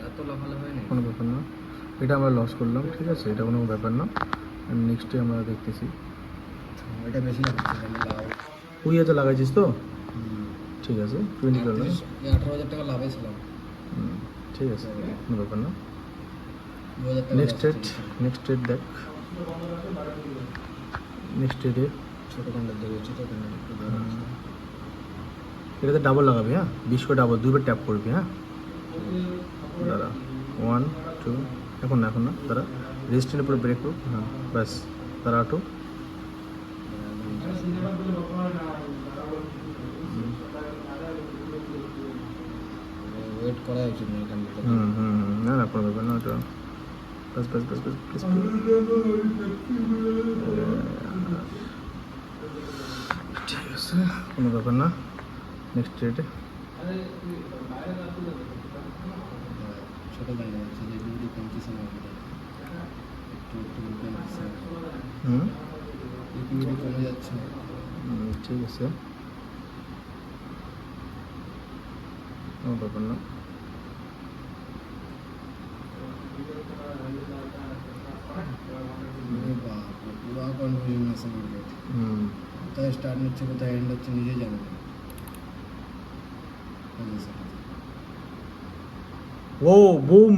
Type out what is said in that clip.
এত লাফালাফি হয় না, কোনো ব্যাপার না, এটা আমরা লস করলাম, ঠিক আছে, এটা কোনো ব্যাপার না। নেক্সটে আমরা দেখতেছি। এটা বেশি লাফাচ্ছে, লাভ 20,000 লাগাইছিস তো, ঠিক আছে, 20 করলাম। 18,000 টাকা লাভে ছিলাম। ঠিক আছে, কোনো ব্যাপার না। 2,000 টাকা নেক্সট ডেট দেখ, নেক্সট ডেটে ছোটো কান্ডার দেবে, ছোটো কান্ডার একটু বড় আছে। এটাতে ডাবল লাগাবি, হ্যাঁ, 20 করে ডাবল, দুইবার ট্যাপ করবি, হ্যাঁ। দাঁড়া, 1 2, এখন না দাঁড়া, রেজিস্ট্রেশনের উপরে ব্রেক করুক, হ্যাঁ ব্যাস, দাঁড়া একটু। ওয়েট করা উচিত না এখান থেকে। না না, কোনো ব্যাপার না, ওটা বাস বাস বাস বাস প্লিজ। ঠিক আছে, কোনো ব্যাপার না। নেক্সট ডেটে ছোটো কান্ডার আছে, লিকুইডিটি কমতেছে না, একটু একটু কমতেছে, লিকুইডিটি কমে যাচ্ছে। ঠিক আছে, কোনো ব্যাপার না। পুরো কনফিউশন আছে মার্কেট, কোথায় স্টার্ট হচ্ছে কোথায় এন্ড হচ্ছে নিজেই জানে না। ও বুম।